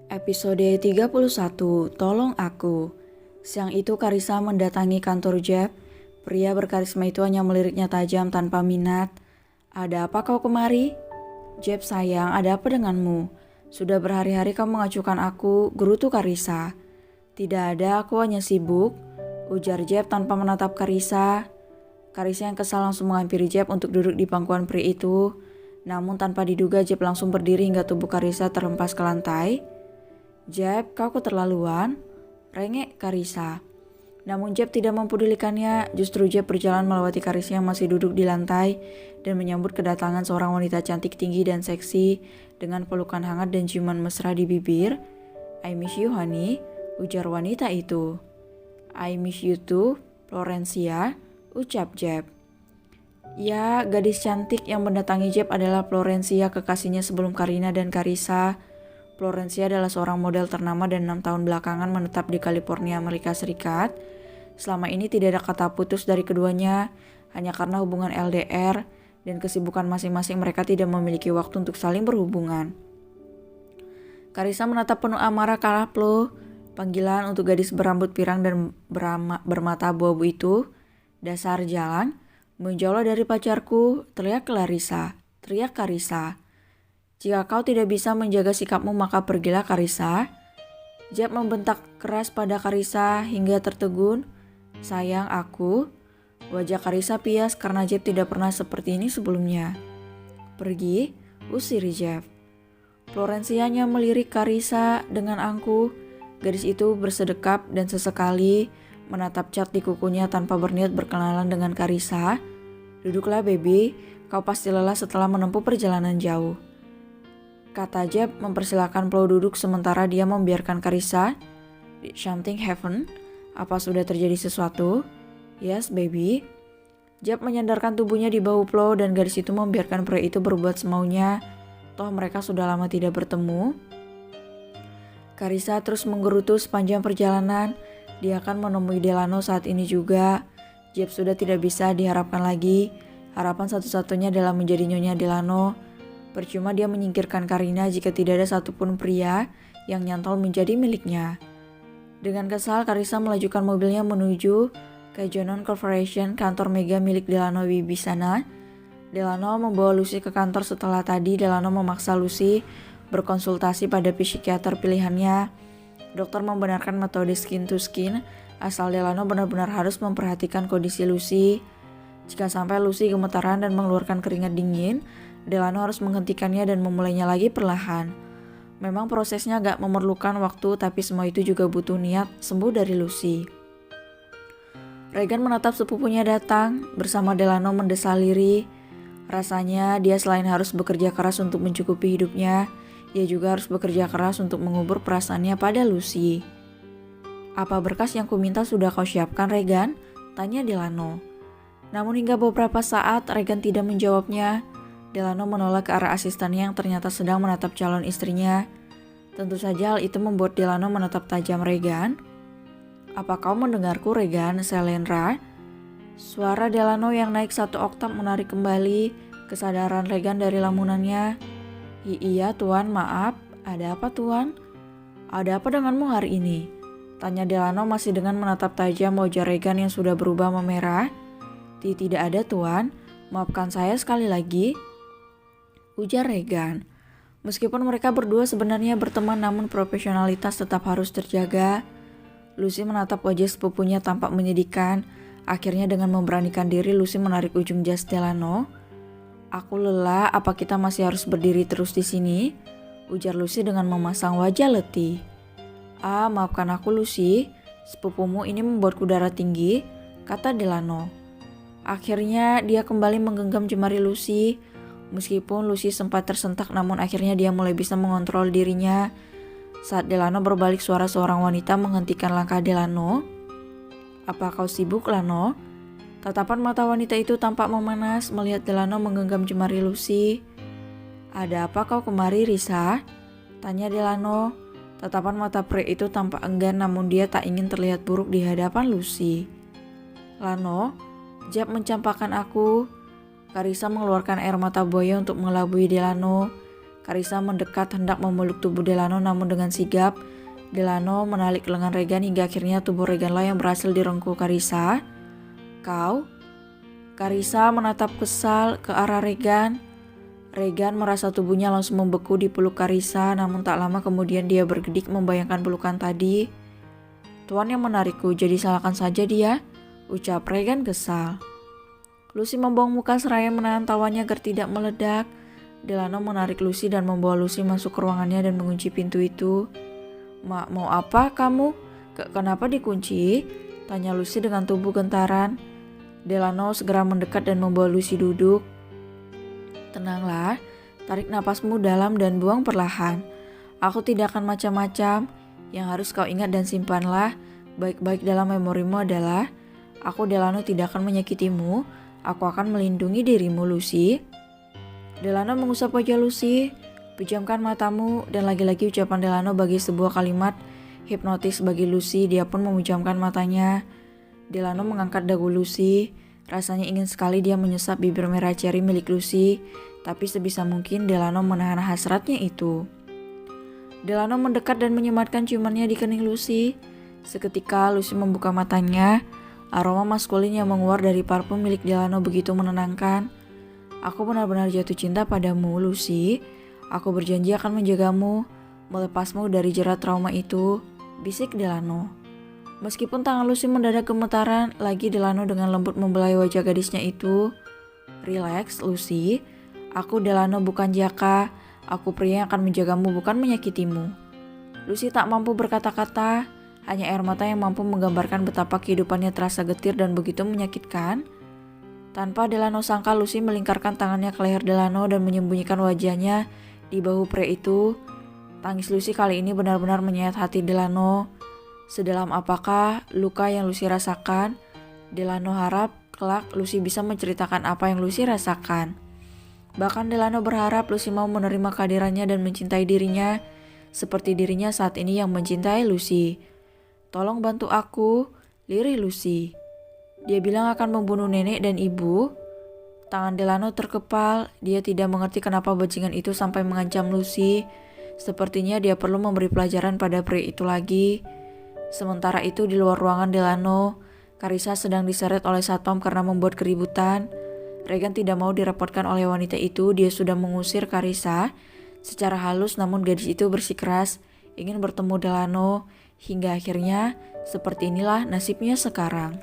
Episode 31, Tolong Aku. Siang itu Karissa mendatangi kantor Jeb. Pria berkarisma itu hanya meliriknya tajam tanpa minat. "Ada apa kau kemari?" "Jeb sayang, ada apa denganmu? Sudah berhari-hari kau mengacukan aku," gerutu Karissa. "Tidak ada, aku hanya sibuk," ujar Jeb tanpa menatap Karissa. Karissa yang kesal langsung menghampiri Jeb untuk duduk di pangkuan pria itu. Namun tanpa diduga Jeb langsung berdiri hingga tubuh Karissa terhempas ke lantai. "Jeb, kau keterlaluan," rengek Karissa. Namun Jeb tidak mempedulikannya, justru Jeb berjalan melewati Karissa yang masih duduk di lantai dan menyambut kedatangan seorang wanita cantik, tinggi dan seksi dengan pelukan hangat dan ciuman mesra di bibir. "I miss you honey," ujar wanita itu. "I miss you too, Florencia," ucap Jeb. Ya, gadis cantik yang mendatangi Jeb adalah Florencia, kekasihnya sebelum Karina dan Karissa. Florencia adalah seorang model ternama dan 6 tahun belakangan menetap di California, Amerika Serikat. Selama ini tidak ada kata putus dari keduanya, hanya karena hubungan LDR dan kesibukan masing-masing mereka tidak memiliki waktu untuk saling berhubungan. Karissa menatap penuh amarah kalah Flo. Panggilan untuk gadis berambut pirang dan bermata abu-abu itu. "Dasar jalan, menjauhlah dari pacarku," teriak Karissa. "Jika kau tidak bisa menjaga sikapmu maka pergilah Karissa." Jeb membentak keras pada Karissa hingga tertegun. "Sayang aku." Wajah Karissa pias karena Jeb tidak pernah seperti ini sebelumnya. "Pergi," usir Jeb. Florencianya melirik Karissa dengan angkuh. Gadis itu bersedekap dan sesekali menatap cat di kukunya tanpa berniat berkenalan dengan Karissa. "Duduklah baby, kau pasti lelah setelah menempuh perjalanan jauh," kata Jeb mempersilahkan Flo duduk sementara dia membiarkan Karissa. "Did something happen? Apa sudah terjadi sesuatu?" "Yes baby." Jeb menyandarkan tubuhnya di bahu Flo dan gadis itu membiarkan pria itu berbuat semaunya. Toh mereka sudah lama tidak bertemu. Karissa terus menggerutu sepanjang perjalanan. Dia akan menemui Delano saat ini juga. Jeb sudah tidak bisa diharapkan lagi. Harapan satu-satunya adalah menjadi Nyonya Delano. Percuma dia menyingkirkan Karina jika tidak ada satupun pria yang nyantol menjadi miliknya. Dengan kesal, Karissa melajukan mobilnya menuju ke Jonon Corporation, kantor mega milik Delano Wibisana. Delano membawa Lucy ke kantor setelah tadi Delano memaksa Lucy berkonsultasi pada psikiater pilihannya. Dokter membenarkan metode skin to skin, asal Delano benar-benar harus memperhatikan kondisi Lucy. Jika sampai Lucy gemetaran dan mengeluarkan keringat dingin, Delano harus menghentikannya dan memulainya lagi perlahan. Memang prosesnya gak memerlukan waktu, tapi semua itu juga butuh niat sembuh dari Lucy. Regan menatap sepupunya datang, bersama Delano mendesah lirih. Rasanya dia selain harus bekerja keras untuk mencukupi hidupnya, ia juga harus bekerja keras untuk mengubur perasaannya pada Lucy. "Apa berkas yang kuminta sudah kau siapkan, Regan?" tanya Delano. Namun hingga beberapa saat Regan tidak menjawabnya. Delano menoleh ke arah asistennya yang ternyata sedang menatap calon istrinya. Tentu saja hal itu membuat Delano menatap tajam Regan. "Apa kau mendengarku, Regan, Selendra?" Suara Delano yang naik 1 oktav menarik kembali kesadaran Regan dari lamunannya. Iya tuan, maaf. Ada apa tuan?" "Ada apa denganmu hari ini?" tanya Delano masih dengan menatap tajam wajah Regan yang sudah berubah memerah. Tidak ada tuan, maafkan saya sekali lagi," ujar Regan. Meskipun mereka berdua sebenarnya berteman, namun profesionalitas tetap harus terjaga. Lucy menatap wajah sepupunya tampak menyedihkan. Akhirnya dengan memberanikan diri Lucy menarik ujung jas Delano. "Aku lelah, apa kita masih harus berdiri terus di sini?" ujar Lucy dengan memasang wajah letih. Maafkan aku Lucy, sepupumu ini membuatku darah tinggi," kata Delano. Akhirnya dia kembali menggenggam jemari Lucy. Meskipun Lucy sempat tersentak, namun akhirnya dia mulai bisa mengontrol dirinya. Saat Delano berbalik, suara seorang wanita menghentikan langkah Delano. "Apa kau sibuk, Lano?" Tatapan mata wanita itu tampak memanas melihat Delano menggenggam jemari Lucy. "Ada apa kau kemari, Risa?" tanya Delano. Tatapan mata pria itu tampak enggan, namun dia tak ingin terlihat buruk di hadapan Lucy. "Lano, Jap mencampakkan aku." Karissa mengeluarkan air mata buaya untuk mengelabui Delano. Karissa mendekat hendak memeluk tubuh Delano, namun dengan sigap Delano menarik lengan Regan hingga akhirnya tubuh Reganlah yang berhasil direngkuh Karissa. "Kau?" Karissa menatap kesal ke arah Regan. Regan merasa tubuhnya langsung membeku di peluk Karissa, namun tak lama kemudian dia bergedik membayangkan pelukan tadi. "Tuan yang menarikku, jadi salahkan saja dia," ucap Regan kesal. Lucy membuang muka seraya menahan tawanya agar tidak meledak. Delano menarik Lucy dan membawa Lucy masuk ke ruangannya dan mengunci pintu itu. Mau apa kamu? Kenapa dikunci?" tanya Lucy dengan tubuh gentaran. Delano segera mendekat dan membawa Lucy duduk. "Tenanglah, tarik napasmu dalam dan buang perlahan. Aku tidak akan macam-macam. Yang harus kau ingat dan simpanlah baik-baik dalam memorimu adalah, aku Delano tidak akan menyakitimu. Aku akan melindungi dirimu, Lucy." Delano mengusap wajah Lucy. "Pejamkan matamu," dan lagi-lagi ucapan Delano bagi sebuah kalimat hipnotis bagi Lucy. Dia pun memejamkan matanya. Delano mengangkat dagu Lucy. Rasanya ingin sekali dia menyesap bibir merah ceri milik Lucy, tapi sebisa mungkin Delano menahan hasratnya itu. Delano mendekat dan menyematkan ciumannya di kening Lucy. Seketika Lucy membuka matanya. Aroma maskulin yang menguar dari parfum milik Delano begitu menenangkan. "Aku benar-benar jatuh cinta padamu, Lucy. Aku berjanji akan menjagamu, melepasmu dari jerat trauma itu," bisik Delano. Meskipun tangan Lucy mendadak gemetaran, lagi Delano dengan lembut membelai wajah gadisnya itu. "Relax, Lucy. Aku Delano bukan Jaka. Aku pria yang akan menjagamu, bukan menyakitimu." Lucy tak mampu berkata-kata, hanya air mata yang mampu menggambarkan betapa kehidupannya terasa getir dan begitu menyakitkan. Tanpa Delano sangka, Lucy melingkarkan tangannya ke leher Delano dan menyembunyikan wajahnya di bahu pria itu. Tangis Lucy kali ini benar-benar menyayat hati Delano. Sedalam apakah luka yang Lucy rasakan? Delano harap kelak Lucy bisa menceritakan apa yang Lucy rasakan. Bahkan Delano berharap Lucy mau menerima kehadirannya dan mencintai dirinya, seperti dirinya saat ini yang mencintai Lucy. "Tolong bantu aku," lirih Lucy. "Dia bilang akan membunuh nenek dan ibu." Tangan Delano terkepal. Dia tidak mengerti kenapa bajingan itu sampai mengancam Lucy. Sepertinya dia perlu memberi pelajaran pada pria itu lagi. Sementara itu di luar ruangan Delano, Karissa sedang diseret oleh satpam karena membuat keributan. Regan tidak mau direpotkan oleh wanita itu. Dia sudah mengusir Karissa secara halus, namun gadis itu bersikeras ingin bertemu Delano. Hingga akhirnya seperti inilah nasibnya sekarang.